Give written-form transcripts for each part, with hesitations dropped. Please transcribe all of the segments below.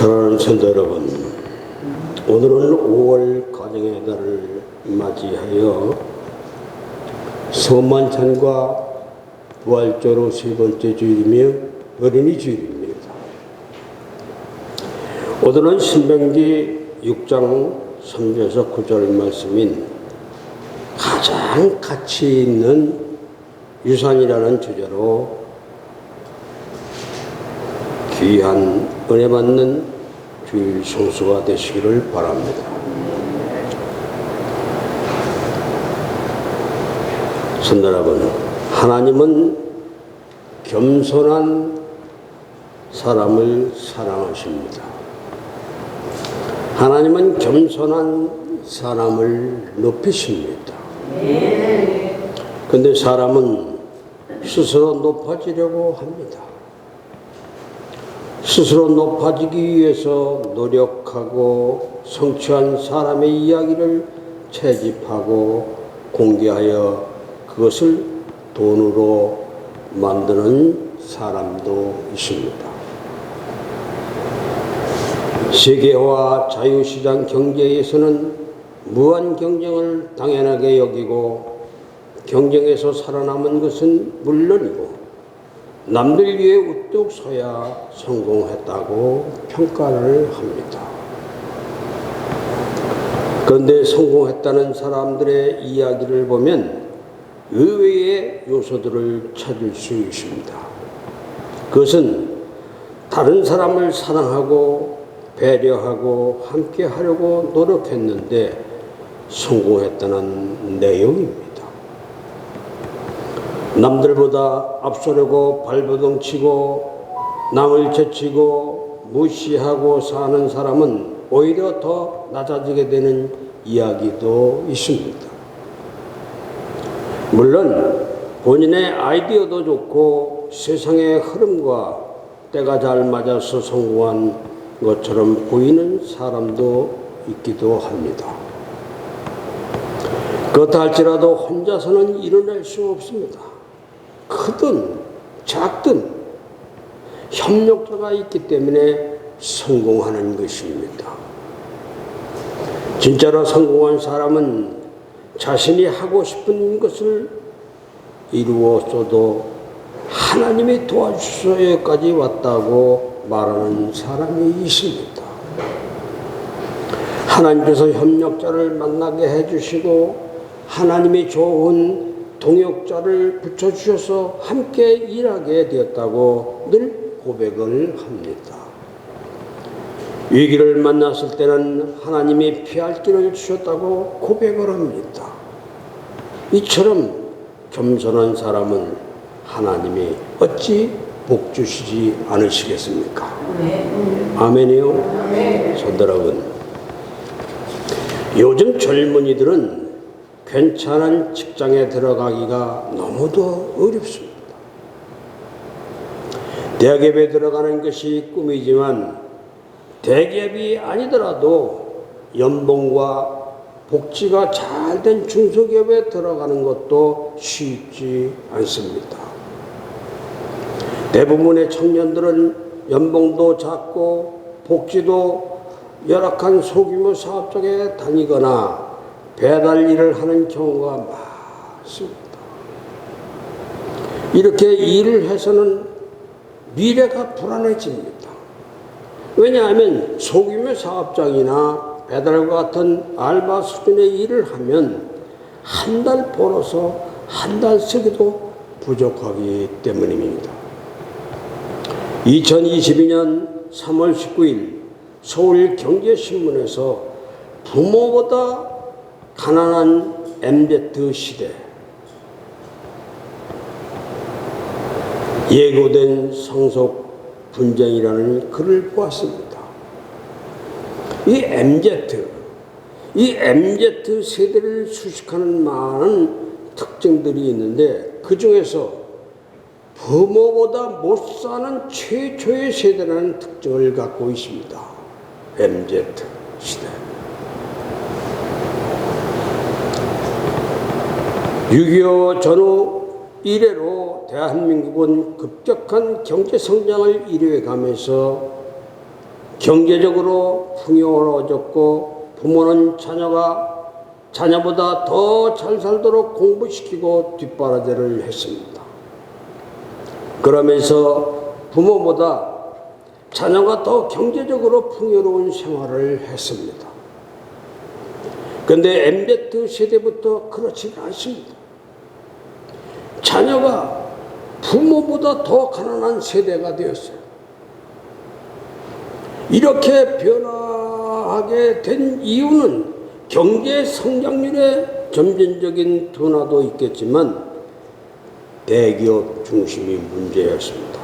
사랑하는 성도 여러분, 오늘은 5월 가정의 달을 맞이하여 서만찬과 부활절로 세 번째 주일이며 어린이 주일입니다. 오늘은 신명기 6장 3절에서 9절 말씀인 가장 가치 있는 유산이라는 주제로 귀한 은혜 받는 주일 성수가 되시기를 바랍니다. 성도 여러분, 하나님은 겸손한 사람을 사랑하십니다. 하나님은 겸손한 사람을 높이십니다. 그런데 사람은 스스로 높아지려고 합니다. 스스로 높아지기 위해서 노력하고 성취한 사람의 이야기를 채집하고 공개하여 그것을 돈으로 만드는 사람도 있습니다. 세계화 자유시장 경제에서는 무한 경쟁을 당연하게 여기고 경쟁에서 살아남은 것은 물론이고 남들 위에 우뚝 서야 성공했다고 평가를 합니다. 그런데 성공했다는 사람들의 이야기를 보면 의외의 요소들을 찾을 수 있습니다. 그것은 다른 사람을 사랑하고 배려하고 함께 하려고 노력했는데 성공했다는 내용입니다. 남들보다 앞서려고 발버둥 치고 남을 제치고 무시하고 사는 사람은 오히려 더 낮아지게 되는 이야기도 있습니다. 물론 본인의 아이디어도 좋고 세상의 흐름과 때가 잘 맞아서 성공한 것처럼 보이는 사람도 있기도 합니다. 그렇다 할지라도 혼자서는 이뤄낼 수 없습니다. 크든 작든 협력자가 있기 때문에 성공하는 것입니다. 진짜로 성공한 사람은 자신이 하고 싶은 것을 이루었어도 하나님이 도와주셔서 여기까지 왔다고 말하는 사람이 있습니다. 하나님께서 협력자를 만나게 해주시고 하나님이 좋은 동역자를 붙여주셔서 함께 일하게 되었다고 늘 고백을 합니다. 위기를 만났을 때는 하나님이 피할 길을 주셨다고 고백을 합니다. 이처럼 겸손한 사람은 하나님이 어찌 복 주시지 않으시겠습니까? 아멘이요? 성도 여러분, 요즘 젊은이들은 괜찮은 직장에 들어가기가 너무도 어렵습니다. 대기업에 들어가는 것이 꿈이지만 대기업이 아니더라도 연봉과 복지가 잘된 중소기업에 들어가는 것도 쉽지 않습니다. 대부분의 청년들은 연봉도 작고 복지도 열악한 소규모 사업 쪽에 다니거나 배달 일을 하는 경우가 많습니다. 이렇게 일을 해서는 미래가 불안해집니다. 왜냐하면 소규모 사업장이나 배달과 같은 알바 수준의 일을 하면 한 달 벌어서 한 달 쓰기도 부족하기 때문입니다. 2022년 3월 19일 서울경제신문에서 부모보다 가난한 MZ 시대, 예고된 상속 분쟁이라는 글을 보았습니다. 이 MZ 세대를 수식하는 많은 특징들이 있는데 그 중에서 부모보다 못 사는 최초의 세대라는 특징을 갖고 있습니다. MZ 시대. 6.25 전후 이래로 대한민국은 급격한 경제 성장을 이루어가면서 경제적으로 풍요로워졌고 부모는 자녀보다 더 잘 살도록 공부시키고 뒷바라지를 했습니다. 그러면서 부모보다 자녀가 더 경제적으로 풍요로운 생활을 했습니다. 그런데 MZ 세대부터 그렇지가 않습니다. 자녀가 부모보다 더 가난한 세대가 되었어요. 이렇게 변화하게 된 이유는 경제 성장률의 점진적인 둔화도 있겠지만 대기업 중심이 문제였습니다.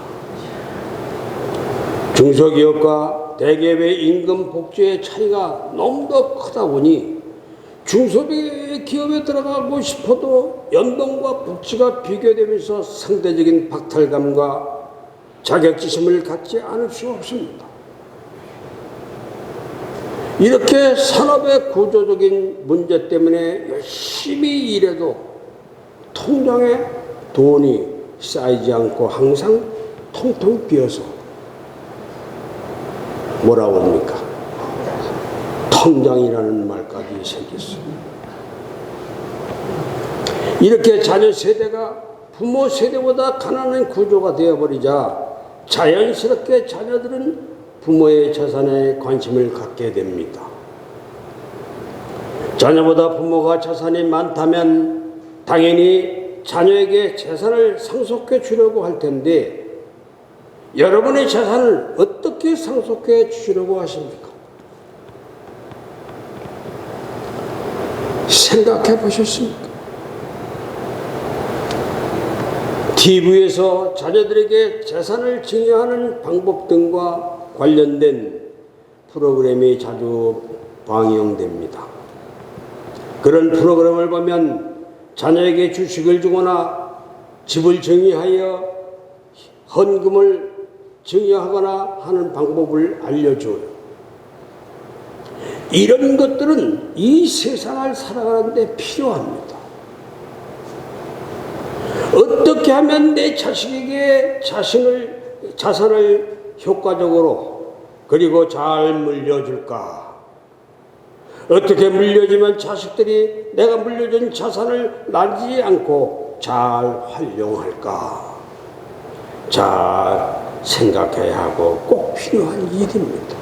중소기업과 대기업의 임금 복지의 차이가 너무 더 크다 보니 중소기업에 들어가고 싶어도 연봉과 복지가 비교되면서 상대적인 박탈감과 자격지심을 갖지 않을 수 없습니다. 이렇게 산업의 구조적인 문제 때문에 열심히 일해도 통장에 돈이 쌓이지 않고 항상 텅텅 비어서 뭐라고 합니까? 통장이라는 말까지 생겼어요. 이렇게 자녀 세대가 부모 세대보다 가난한 구조가 되어버리자 자연스럽게 자녀들은 부모의 재산에 관심을 갖게 됩니다. 자녀보다 부모가 재산이 많다면 당연히 자녀에게 재산을 상속해 주려고 할 텐데 여러분의 재산을 어떻게 상속해 주시려고 하십니까? 생각해 보셨습니까? TV에서 자녀들에게 재산을 증여하는 방법 등과 관련된 프로그램이 자주 방영됩니다. 그런 프로그램을 보면 자녀에게 주식을 주거나 집을 증여하여 헌금을 증여하거나 하는 방법을 알려줘요. 이런 것들은 이 세상을 살아가는 데 필요합니다. 어떻게 하면 내 자식에게 자산을 효과적으로 그리고 잘 물려줄까? 어떻게 물려주면 자식들이 내가 물려준 자산을 나지 않고 잘 활용할까? 잘 생각해야 하고 꼭 필요한 일입니다.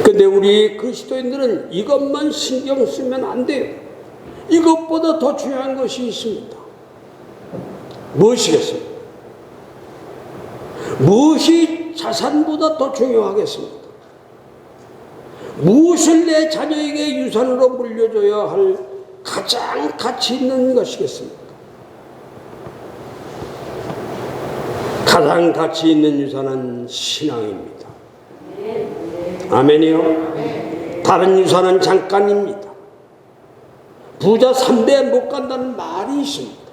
근데 우리 그리스도인들은 이것만 신경 쓰면 안 돼요. 이것보다 더 중요한 것이 있습니다. 무엇이겠습니까? 무엇이 자산보다 더 중요하겠습니까? 무엇을 내 자녀에게 유산으로 물려줘야 할 가장 가치 있는 것이겠습니까? 가장 가치 있는 유산은 신앙입니다. 아멘이요? 다른 유산은 잠깐입니다. 부자 3대 못 간다는 말이 있습니다.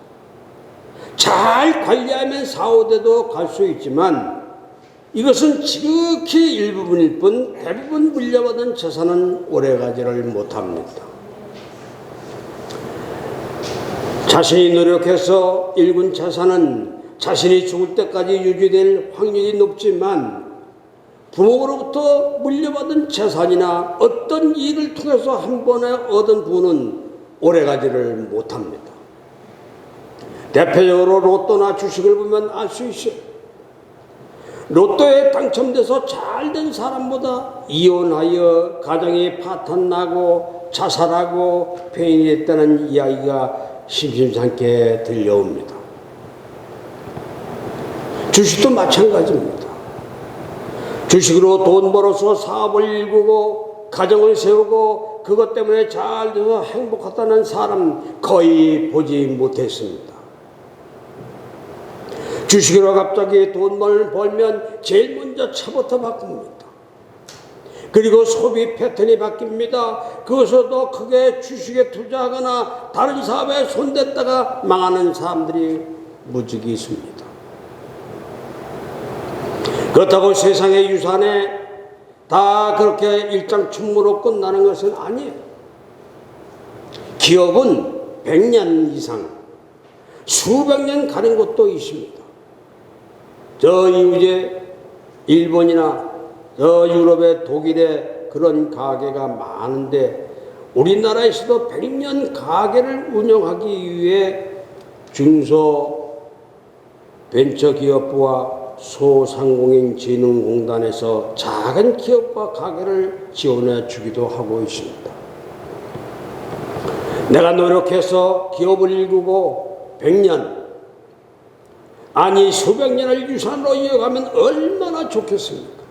잘 관리하면 4, 5대도 갈 수 있지만 이것은 지극히 일부분일 뿐 대부분 물려받은 재산은 오래가지를 못합니다. 자신이 노력해서 일군 재산은 자신이 죽을 때까지 유지될 확률이 높지만 부모로부터 물려받은 재산이나 어떤 일을 통해서 한 번에 얻은 부는 오래가지를 못합니다. 대표적으로 로또나 주식을 보면 알 수 있어요. 로또에 당첨돼서 잘된 사람보다 이혼하여 가정이 파탄나고 자살하고 폐인이 됐다는 이야기가 심심찮게 들려옵니다. 주식도 마찬가지입니다. 주식으로 돈 벌어서 사업을 일구고 가정을 세우고 그것 때문에 잘 돼서 행복하다는 사람 거의 보지 못했습니다. 주식으로 갑자기 돈을 벌면 제일 먼저 차부터 바꿉니다. 그리고 소비 패턴이 바뀝니다. 그것을 더 크게 주식에 투자하거나 다른 사업에 손댔다가 망하는 사람들이 무지개 있습니다. 그렇다고 세상의 유산에 다 그렇게 일장춘무로 끝나는 것은 아니에요. 기업은 100년 이상, 수백 년 가는 곳도 있습니다. 저 이후에 일본이나 저 유럽의 독일에 그런 가게가 많은데 우리나라에서도 100년 가게를 운영하기 위해 중소벤처기업부와 소상공인진흥공단에서 작은 기업과 가게를 지원해 주기도 하고 있습니다. 내가 노력해서 기업을 일구고 100년, 아니 수백 년을 유산으로 이어가면 얼마나 좋겠습니까?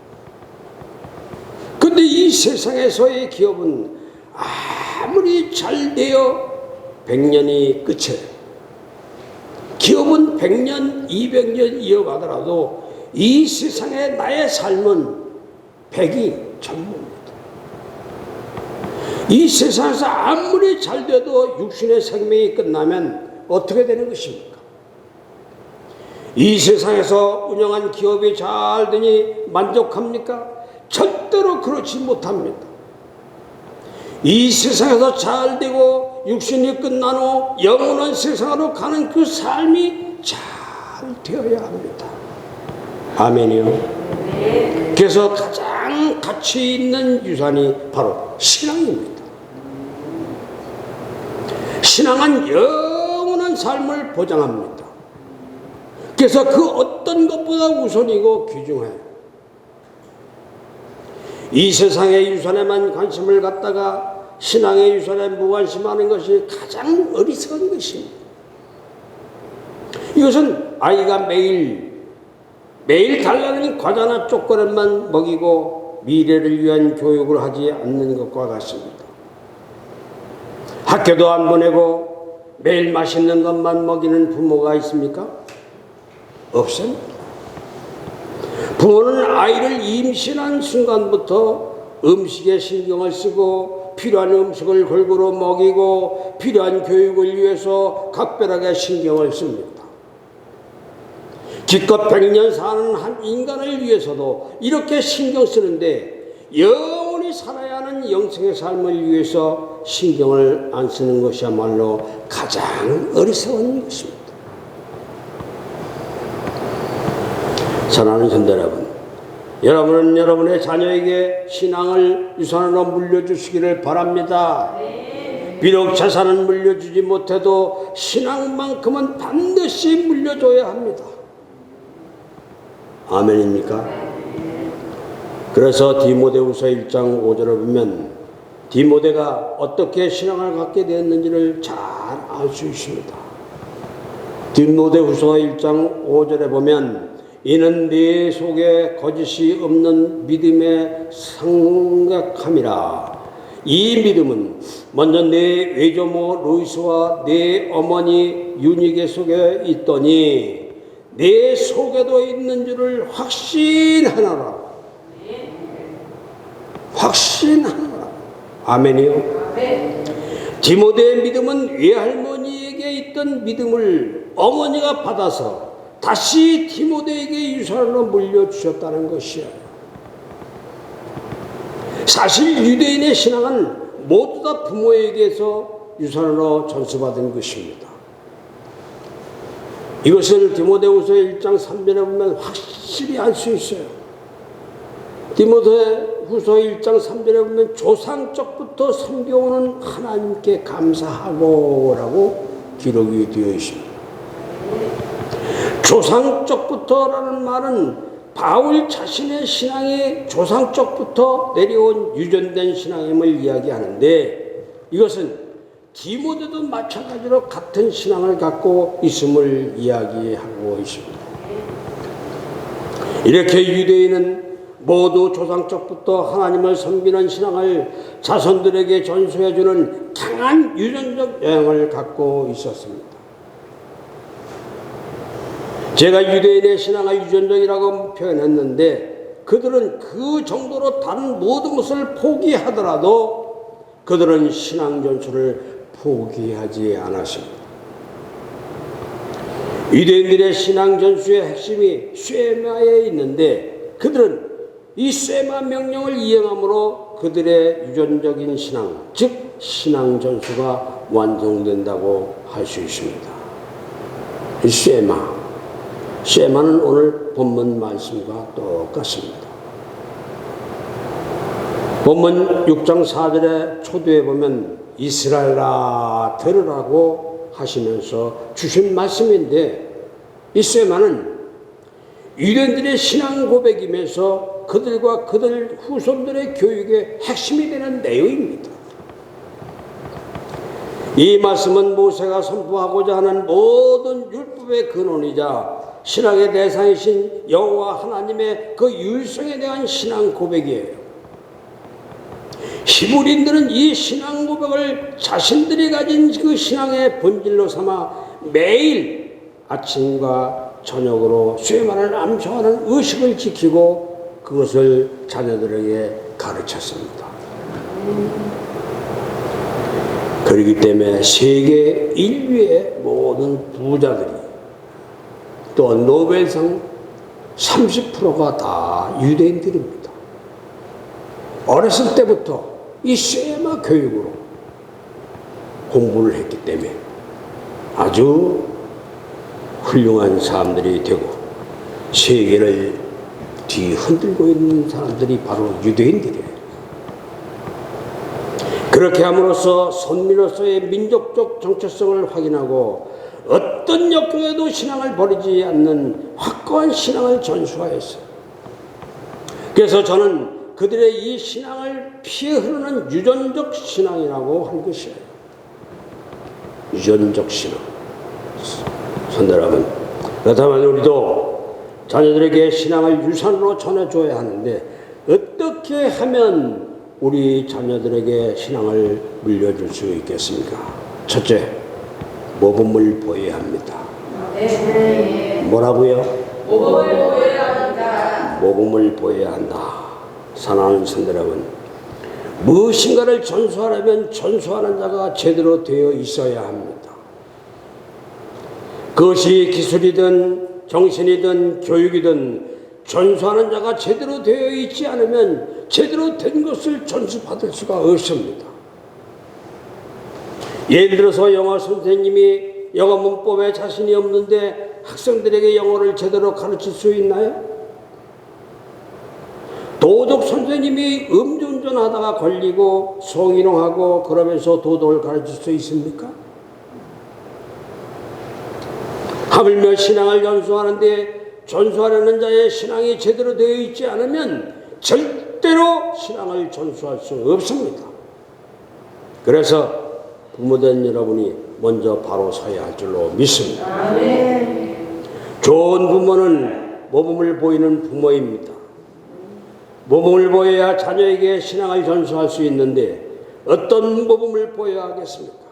근데 이 세상에서의 기업은 아무리 잘 되어 100년이 끝이에요. 기업은 100년, 200년 이어가더라도 이 세상에 나의 삶은 100이 전부입니다. 이 세상에서 아무리 잘 돼도 육신의 생명이 끝나면 어떻게 되는 것입니까? 이 세상에서 운영한 기업이 잘 되니 만족합니까? 절대로 그렇지 못합니다. 이 세상에서 잘 되고 육신이 끝난 후 영원한 세상으로 가는 그 삶이 잘 되어야 합니다. 아멘이요. 그래서 가장 가치 있는 유산이 바로 신앙입니다. 신앙은 영원한 삶을 보장합니다. 그래서 그 어떤 것보다 우선이고 귀중해요. 이 세상의 유산에만 관심을 갖다가 신앙의 유산에 무관심하는 것이 가장 어리석은 것입니다. 이것은 아이가 매일 달라는 과자나 초콜릿만 먹이고 미래를 위한 교육을 하지 않는 것과 같습니다. 학교도 안 보내고 매일 맛있는 것만 먹이는 부모가 있습니까? 없습니다. 부모는 아이를 임신한 순간부터 음식에 신경을 쓰고 필요한 음식을 골고루 먹이고 필요한 교육을 위해서 각별하게 신경을 씁니다. 기껏 100년 사는 한 인간을 위해서도 이렇게 신경 쓰는데 영원히 살아야 하는 영생의 삶을 위해서 신경을 안 쓰는 것이야말로 가장 어리석은 것입니다. 사랑하는 성도 여러분, 여러분은 여러분의 자녀에게 신앙을 유산으로 물려주시기를 바랍니다. 비록 자산은 물려주지 못해도 신앙만큼은 반드시 물려줘야 합니다. 아멘입니까? 그래서 디모데후서 1장 5절을 보면 디모데가 어떻게 신앙을 갖게 되었는지를 잘 알 수 있습니다. 디모데후서 1장 5절에 보면 이는 네 속에 거짓이 없는 믿음의 성격함이라. 이 믿음은 먼저 내 외조모 루이스와 내 어머니 유니게 속에 있더니 내 속에도 있는 줄을 확신하노라. 확신하노라. 아멘이요. 디모데의 믿음은 외할머니에게 있던 믿음을 어머니가 받아서 다시 디모데에게 유산으로 물려주셨다는 것이야. 사실 유대인의 신앙은 모두 다 부모에게서 유산으로 전수받은 것입니다. 이것을 디모데후서 1장 3절에 보면 확실히 알 수 있어요. 디모데후서 1장 3절에 보면 조상적부터 섬겨오는 하나님께 감사하고 라고 기록이 되어 있습니다. 조상적부터라는 말은 바울 자신의 신앙이 조상적부터 내려온 유전된 신앙임을 이야기하는데 이것은 디모데도 마찬가지로 같은 신앙을 갖고 있음을 이야기하고 있습니다. 이렇게 유대인은 모두 조상적부터 하나님을 섬기는 신앙을 자손들에게 전수해주는 강한 유전적 영향을 갖고 있었습니다. 제가 유대인의 신앙을 유전적이라고 표현했는데 그들은 그 정도로 다른 모든 것을 포기하더라도 그들은 신앙 전수를 포기하지 않았습니다. 유대인들의 신앙 전수의 핵심이 쇠마에 있는데 그들은 이 쇠마 명령을 이행함으로 그들의 유전적인 신앙, 즉 신앙 전수가 완성된다고 할 수 있습니다. 이 쇠마는 오늘 본문 말씀과 똑같습니다. 본문 6장 4절에 초두에 보면 이스라엘아 들으라고 하시면서 주신 말씀인데, 이 쇠마는 유대인들의 신앙 고백이면서 그들과 그들 후손들의 교육의 핵심이 되는 내용입니다. 이 말씀은 모세가 선포하고자 하는 모든 율법의 근원이자 신앙의 대상이신 여호와 하나님의 그 유일성에 대한 신앙 고백이에요. 히브리인들은 이 신앙 고백을 자신들이 가진 그 신앙의 본질로 삼아 매일 아침과 저녁으로 쇠마를 암송하는 의식을 지키고 그것을 자녀들에게 가르쳤습니다. 그렇기 때문에 세계 인류의 모든 부자들이 또 노벨상 30%가 다 유대인들입니다. 어렸을 때부터 이 쇠마 교육으로 공부를 했기 때문에 아주 훌륭한 사람들이 되고 세계를 뒤흔들고 있는 사람들이 바로 유대인들이에요. 그렇게 함으로써 선민으로서의 민족적 정체성을 확인하고 어떤 역경에도 신앙을 버리지 않는 확고한 신앙을 전수하였어요. 그래서 저는 그들의 이 신앙을 피해 흐르는 유전적 신앙이라고 한 것이에요. 유전적 신앙. 성도 여러분, 그렇다면 우리도 자녀들에게 신앙을 유산으로 전해줘야 하는데 어떻게 하면 우리 자녀들에게 신앙을 물려줄 수 있겠습니까? 첫째, 모범을 보여야 합니다. 뭐라고요? 모범을 보여야 합니다. 모범을 보여야 한다. 사랑하는 성도 여러분, 무엇인가를 전수하려면 전수하는 자가 제대로 되어 있어야 합니다. 그것이 기술이든 정신이든 교육이든 전수하는 자가 제대로 되어 있지 않으면 제대로 된 것을 전수받을 수가 없습니다. 예를 들어서 영어 선생님이 영어 문법에 자신이 없는데 학생들에게 영어를 제대로 가르칠 수 있나요? 도덕 선생님이 음주운전하다가 걸리고 성희롱하고 그러면서 도덕을 가르칠 수 있습니까? 하물며 신앙을 전수하려는 자의 신앙이 제대로 되어 있지 않으면 절대로 신앙을 전수할 수 없습니다. 그래서 부모된 여러분이 먼저 바로 서야 할 줄로 믿습니다. 좋은 부모는 모범을 보이는 부모입니다. 모범을 보여야 자녀에게 신앙을 전수할 수 있는데 어떤 모범을 보여야 하겠습니까?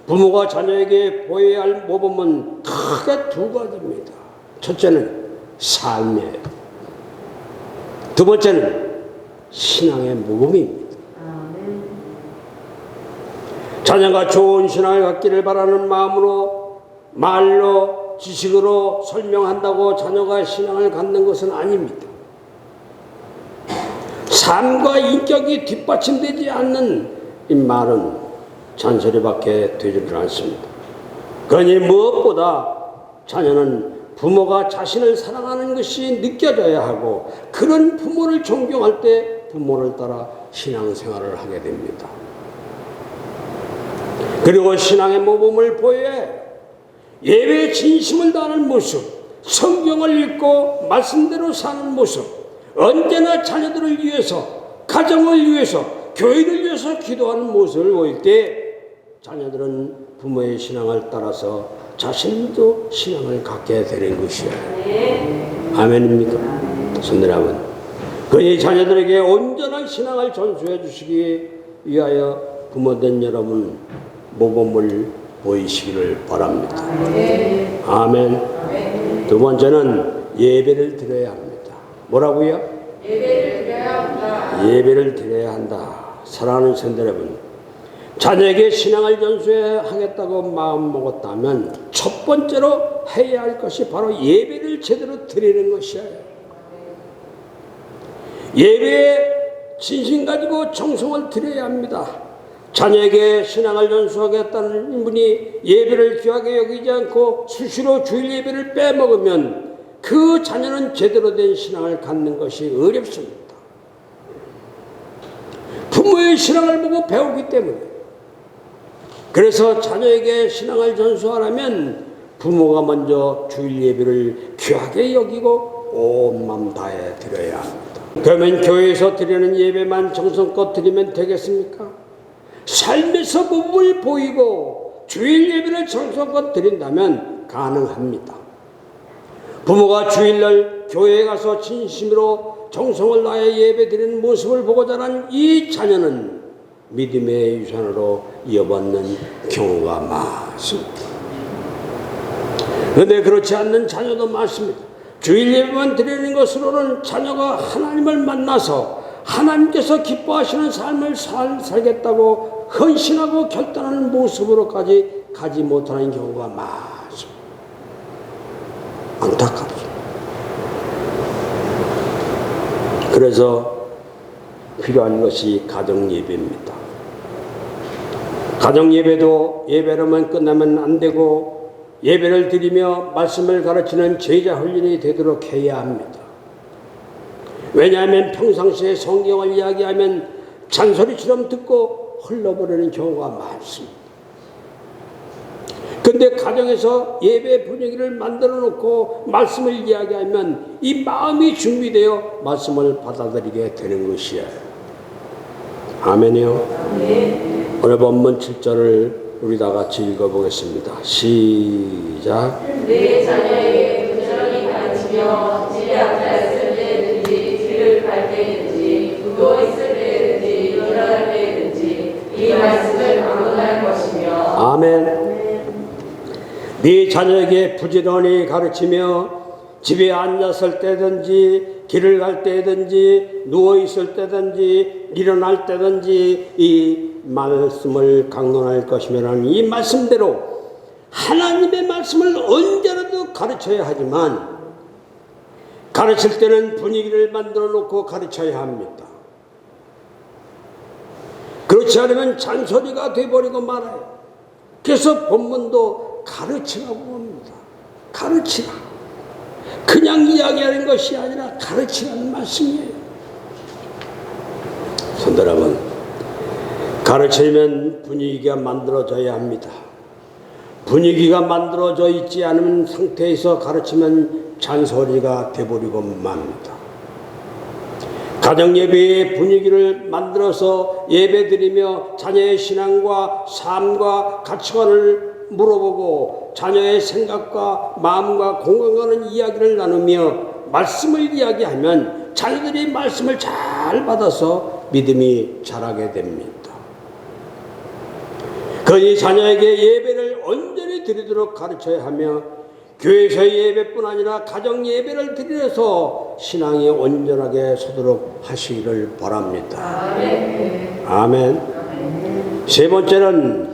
부모가 자녀에게 보여야 할 모범은 크게 두 가지입니다. 첫째는 삶이에요. 두 번째는 신앙의 모범입니다. 자녀가 좋은 신앙을 갖기를 바라는 마음으로 말로 지식으로 설명한다고 자녀가 신앙을 갖는 것은 아닙니다. 삶과 인격이 뒷받침되지 않는 이 말은 잔소리밖에 되지를 않습니다. 그러니 무엇보다 자녀는 부모가 자신을 사랑하는 것이 느껴져야 하고 그런 부모를 존경할 때 부모를 따라 신앙생활을 하게 됩니다. 그리고 신앙의 모범을 보여야 해요. 예배에 진심을 다하는 모습, 성경을 읽고 말씀대로 사는 모습, 언제나 자녀들을 위해서, 가정을 위해서, 교회를 위해서 기도하는 모습을 보일 때 자녀들은 부모의 신앙을 따라서 자신도 신앙을 갖게 되는 것이에요. 아멘입니까? 성도 여러분, 그러니 자녀들에게 온전한 신앙을 전수해 주시기 위하여 부모된 여러분 모범을 보이시기를 바랍니다. 아멘. 두 번째는 예배를 드려야 합니다. 뭐라고요? 예배를 드려야 한다. 예배를 드려야 한다. 사랑하는 성도 여러분, 자녀에게 신앙을 전수하겠다고 마음먹었다면 첫 번째로 해야 할 것이 바로 예배를 제대로 드리는 것이에요. 예배에 진심 가지고 정성을 드려야 합니다. 자녀에게 신앙을 전수하겠다는 분이 예배를 귀하게 여기지 않고 수시로 주일 예배를 빼먹으면 그 자녀는 제대로 된 신앙을 갖는 것이 어렵습니다. 부모의 신앙을 보고 배우기 때문에. 그래서 자녀에게 신앙을 전수하려면 부모가 먼저 주일 예배를 귀하게 여기고 온 마음 다해 드려야 합니다. 그러면 교회에서 드리는 예배만 정성껏 드리면 되겠습니까? 삶에서 몸을 보이고 주일 예배를 정성껏 드린다면 가능합니다. 부모가 주일날 교회에 가서 진심으로 정성을 다해 예배 드리는 모습을 보고 자란 이 자녀는 믿음의 유산으로 이어받는 경우가 많습니다. 그런데 그렇지 않는 자녀도 많습니다. 주일 예배만 드리는 것으로는 자녀가 하나님을 만나서 하나님께서 기뻐하시는 삶을 살겠다고 헌신하고 결단하는 모습으로까지 가지 못하는 경우가 많습니다. 안타깝죠. 그래서 필요한 것이 가정예배입니다. 가정예배도 예배로만 끝나면 안 되고 예배를 드리며 말씀을 가르치는 제자 훈련이 되도록 해야 합니다. 왜냐하면 평상시에 성경을 이야기하면 잔소리처럼 듣고 흘러버리는 경우가 많습니다. 그런데 가정에서 예배 분위기를 만들어 놓고 말씀을 이야기하면 이 마음이 준비되어 말씀을 받아들이게 되는 것이에요. 아멘이요. 네. 오늘 본문 7절을 우리 다 같이 읽어보겠습니다. 시작. 내 자녀에게 부지런히 가르치며 집에 앉아있을 때든지 길을 갈 때든지 누워있을 때든지 일어날 때든지 이 말씀을 강론할 것이며. 아멘. 네 자녀에게 부지런히 가르치며 집에 앉았을 때든지 길을 갈 때든지 누워있을 때든지 일어날 때든지 이 말씀을 강론할 것이면 이 말씀대로 하나님의 말씀을 언제라도 가르쳐야 하지만 가르칠 때는 분위기를 만들어 놓고 가르쳐야 합니다. 그렇지 않으면 잔소리가 돼버리고 말아요. 그래서 본문도 가르치라고 합니다. 가르치라. 그냥 이야기하는 것이 아니라 가르치라는 말씀이에요. 성도 여러분, 가르치려면 분위기가 만들어져야 합니다. 분위기가 만들어져 있지 않은 상태에서 가르치면 잔소리가 돼버리고 맙니다. 가정예배의 분위기를 만들어서 예배드리며 자녀의 신앙과 삶과 가치관을 물어보고 자녀의 생각과 마음과 공감하는 이야기를 나누며 말씀을 이야기하면 자녀들이 말씀을 잘 받아서 믿음이 자라게 됩니다. 그러니 자녀에게 예배를 온전히 드리도록 가르쳐야 하며 교회에서의 예배뿐 아니라 가정 예배를 드려서 신앙이 온전하게 서도록 하시기를 바랍니다. 아멘. 아멘. 세 번째는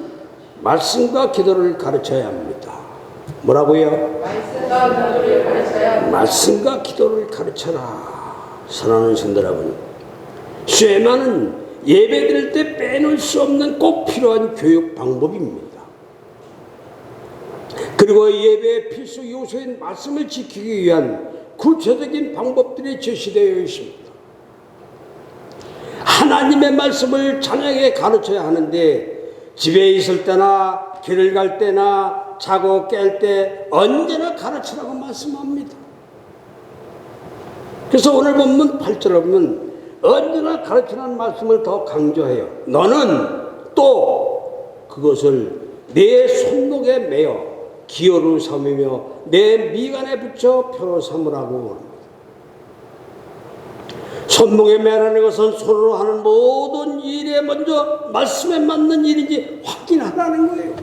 말씀과 기도를 가르쳐야 합니다. 뭐라고요? 말씀과 기도를 가르쳐야 합니다. 말씀과 기도를 가르쳐라. 사랑하는 성도 여러분, 쇠마는 예배 드릴 때 빼놓을 수 없는 꼭 필요한 교육 방법입니다. 그리고 예배의 필수 요소인 말씀을 지키기 위한 구체적인 방법들이 제시되어 있습니다. 하나님의 말씀을 자녀에게 가르쳐야 하는데 집에 있을 때나 길을 갈 때나 자고 깰 때 언제나 가르치라고 말씀합니다. 그래서 오늘 본문 8절에 보면 언제나 가르치라는 말씀을 더 강조해요. 너는 또 그것을 내 손목에 매어 기호로 삼으며 내 미간에 붙여 표로 삼으라고 합니다. 손목에 매라는 것은 손으로 하는 모든 일에 먼저 말씀에 맞는 일인지 확인하라는 거예요.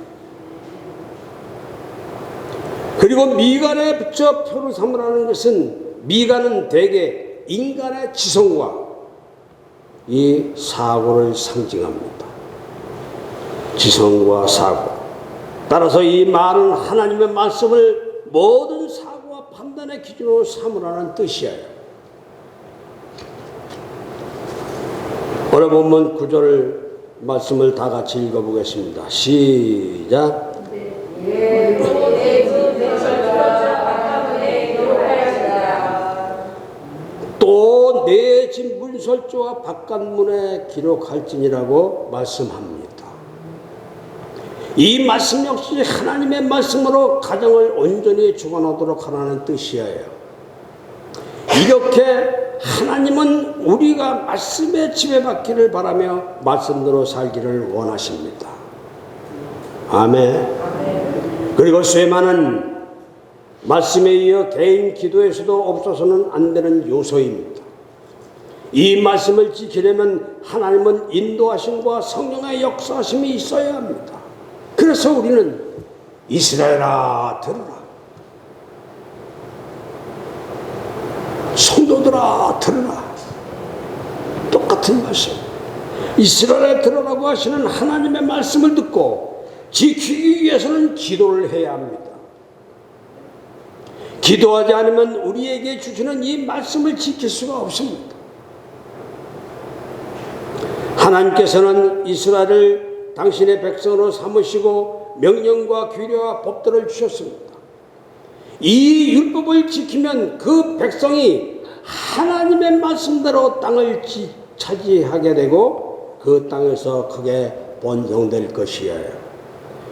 그리고 미간에 붙여 표로 삼으라는 것은 미간은 대개 인간의 지성과 이 사고를 상징합니다. 지성과 사고. 따라서 이 말은 하나님의 말씀을 모든 사고와 판단의 기준으로 삼으라는 뜻이에요. 오늘 본문 9절 말씀을 다 같이 읽어보겠습니다. 시작. 또 내 집 문서 문설주와 바깥문에 기록할지니라고 말씀합니다. 이 말씀 역시 하나님의 말씀으로 가정을 온전히 주관하도록 하라는 뜻이에요. 이렇게 하나님은 우리가 말씀에 지배받기를 바라며 말씀대로 살기를 원하십니다. 아멘. 그리고 쇠만은 말씀에 이어 개인 기도에서도 없어서는 안 되는 요소입니다. 이 말씀을 지키려면 하나님은 인도하심과 성령의 역사하심이 있어야 합니다. 그래서 우리는 이스라엘아 들으라, 성도들아 들으라, 똑같은 말씀, 이스라엘에 들으라고 하시는 하나님의 말씀을 듣고 지키기 위해서는 기도를 해야 합니다. 기도하지 않으면 우리에게 주시는 이 말씀을 지킬 수가 없습니다. 하나님께서는 이스라엘을 당신의 백성으로 삼으시고 명령과 규례와 법들을 주셨습니다. 이 율법을 지키면 그 백성이 하나님의 말씀대로 땅을 차지하게 되고 그 땅에서 크게 번성될 것이에요.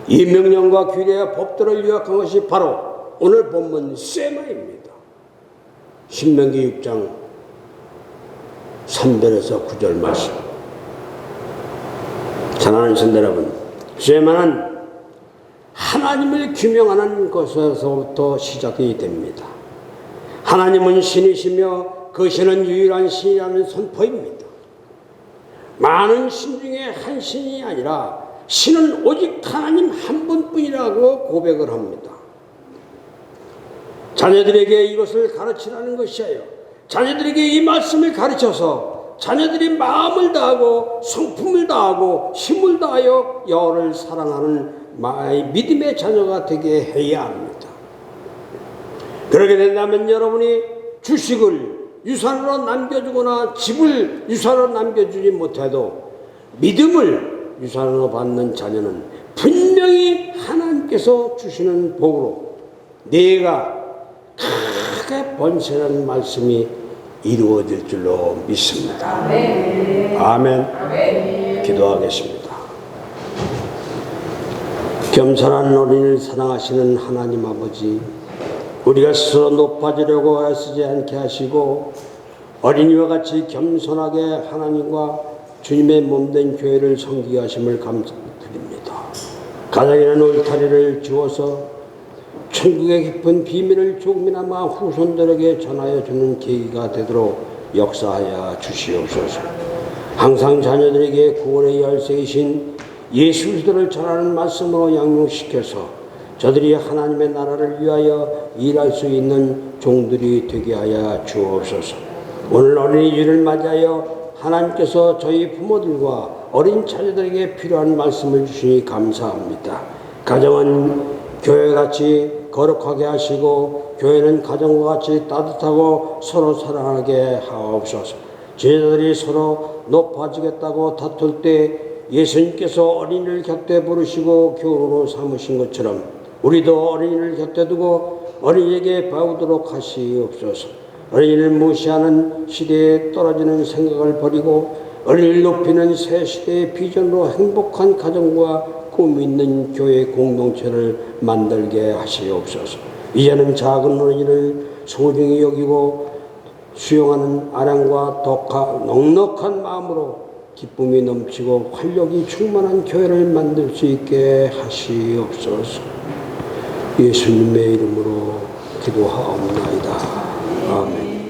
이 명령과 규례와 법들을 요약한 것이 바로 오늘 본문 쇠마입니다. 신명기 6장 3절에서 9절 말씀. 사랑하는 성도 여러분, 쇠마는 하나님을 규명하는 것에서부터 시작이 됩니다. 하나님은 신이시며 그 신은 유일한 신이라는 선포입니다. 많은 신 중에 한 신이 아니라 신은 오직 하나님 한 분뿐이라고 고백을 합니다. 자녀들에게 이것을 가르치라는 것이에요. 자녀들에게 이 말씀을 가르쳐서 자녀들이 마음을 다하고 성품을 다하고 힘을 다하여 여호와를 사랑하는 믿음의 자녀가 되게 해야 합니다. 그렇게 된다면 여러분이 주식을 유산으로 남겨주거나 집을 유산으로 남겨주지 못해도 믿음을 유산으로 받는 자녀는 분명히 하나님께서 주시는 복으로 내가 크게 번성하는 말씀이 이루어질 줄로 믿습니다. 아멘. 아멘. 기도하겠습니다. 겸손한 어린이를 사랑하시는 하나님 아버지, 우리가 스스로 높아지려고 애쓰지 않게 하시고 어린이와 같이 겸손하게 하나님과 주님의 몸된 교회를 섬기게 하심을 감사드립니다. 가정이라는 울타리를 지워서 천국의 깊은 비밀을 조금이나마 후손들에게 전하여 주는 계기가 되도록 역사하여 주시옵소서. 항상 자녀들에게 구원의 열쇠이신 예수 그리스도를 전하는 말씀으로 양육시켜서 저들이 하나님의 나라를 위하여 일할 수 있는 종들이 되게 하여 주옵소서. 오늘 어린이주를 맞이하여 하나님께서 저희 부모들과 어린 자녀들에게 필요한 말씀을 주시니 감사합니다. 가정은 교회같이 거룩하게 하시고 교회는 가정과 같이 따뜻하고 서로 사랑하게 하옵소서. 제자들이 서로 높아지겠다고 다툴 때 예수님께서 어린이를 곁에 부르시고 교우로 삼으신 것처럼 우리도 어린이를 곁에 두고 어린이에게 배우도록 하시옵소서. 어린이를 무시하는 시대에 떨어지는 생각을 버리고 어린이를 높이는 새 시대의 비전으로 행복한 가정과 꿈 있는 교회 공동체를 만들게 하시옵소서. 이제는 작은 어린이를 소중히 여기고 수용하는 아량과 넉넉한 마음으로 기쁨이 넘치고 활력이 충만한 교회를 만들 수 있게 하시옵소서. 예수님의 이름으로 기도하옵나이다. 아멘.